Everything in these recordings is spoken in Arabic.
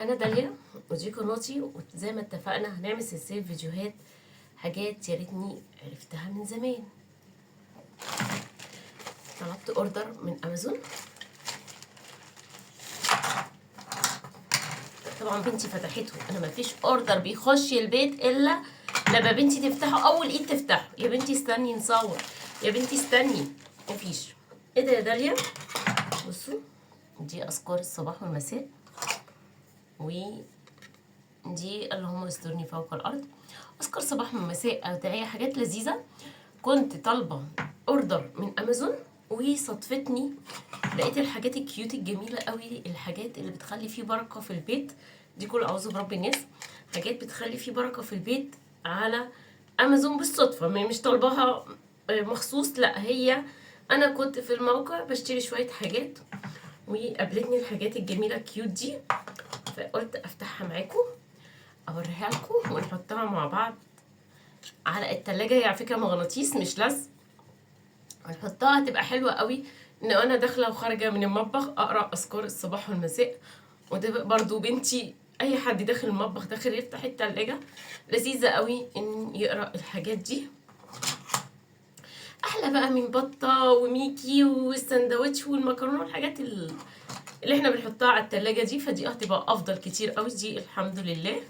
انا داليا ودي قناتي، وزي ما اتفقنا هنعمل سلسله فيديوهات حاجات يا ريتني عرفتها من زمان. طلبت اوردر من امازون. طبعا بنتي فتحته، انا مفيش اوردر بيخش البيت الا لما بنتي تفتحه، اول ايد تفتحه. يا بنتي استني نصور، يا بنتي استني. مفيش. ايه ده يا داليا؟ بصوا، دي اذكار الصباح والمساء، ودي اللهم يسترني فوق الارض. اذكار صباح ومساء او دعايه، حاجات لذيذه. كنت طالبه اوردر من امازون وصدفتني لقيت الحاجات الكيوت الجميله قوي، الحاجات اللي بتخلي فيه بركه في البيت. دي كل اعوذ برب الناس، حاجات بتخلي فيه بركه في البيت على امازون بالصدفه، مش طالباها مخصوص، لا هي انا كنت في الموقع بشتري شويه حاجات وقابلتني الحاجات الجميله الكيوت دي، فقلت افتحها معاكم اوريها لكم ونحطها مع بعض على التلاجة. هي على فكره مغناطيس مش لزق، هنحطها هتبقى حلوه قوي ان انا داخله وخارجه من المطبخ اقرا اذكار الصباح والمساء. وده برضو بنتي، اي حد داخل المطبخ داخل يفتح التلاجة، لذيذه قوي ان يقرا الحاجات دي. احلى بقى من بطه وميكي والسندوتش والمكرونه والحاجات اللي احنا بنحطها على التلاجة دي، فدي هتبقى افضل كتير قوي. دي الحمد لله.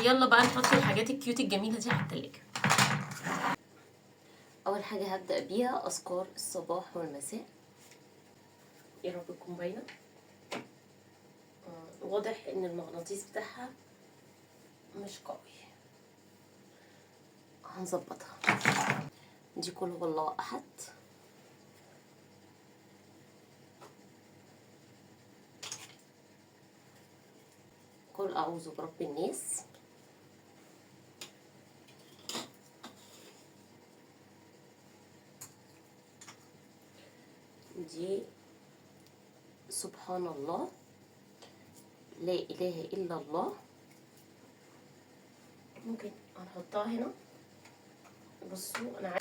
يلا بقى نحط الحاجات الكيوت الجميله دي على التلاجة. اول حاجه هبدا بيها اذكار الصباح والمساء. يا رب تكون باينه. واضح ان المغناطيس بتاعها مش قوي، هنظبطها. دي كل هو الله احد. قل اعوذ برب الناس. دي سبحان الله، لا اله الا الله. ممكن هنحطها هنا. بصوا انا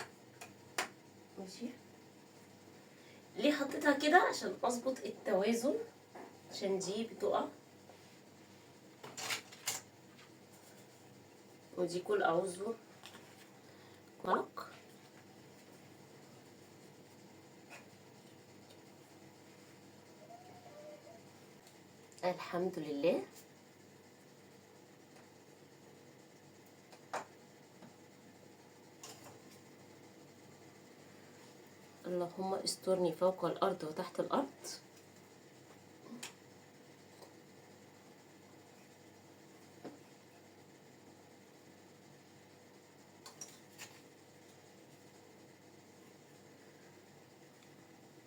ماشي. ليه حطيتها كده؟ عشان اظبط التوازن، عشان دي بتقع. ودي كل اعوذ ملك. الحمد لله. اللهم استرني فوق الارض وتحت الارض.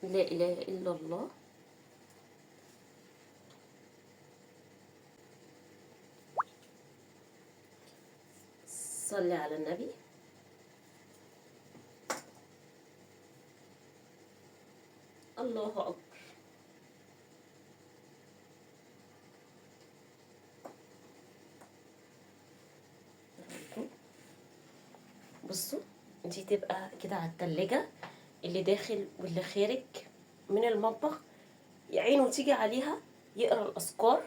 لا اله الا الله. صلي على النبي. الله اكبر. بصوا، دي تبقى كده على التلاجة، اللي داخل واللي خارج من المطبخ عينه تيجي عليها يقرا الاذكار.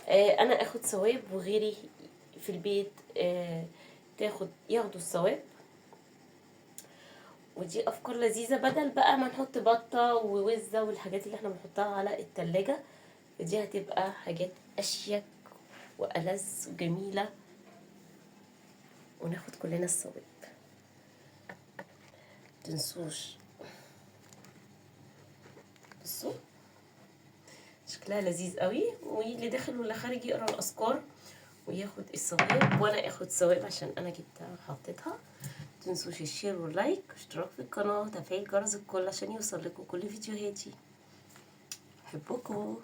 انا اخد ثواب وغيري في البيت ياخدوا الثواب. ودي افكار لذيذه، بدل بقى ما نحط بطه ووزه والحاجات اللي احنا بنحطها على التلاجة. دي هتبقى حاجات اشيك والذ وجميله، وناخد كلنا الثواب. متنسوش. بصوا شكلها لذيذ قوي، واللي داخل واللي خارج يقرا الاذكار وياخد الثواب، وانا اخد ثواب عشان انا جبتها وحطيتها. متنسوش الشير واللايك واشتراك في القناه وتفعيل جرس الكل عشان يوصل لكم كل فيديوهاتي. بحبكم.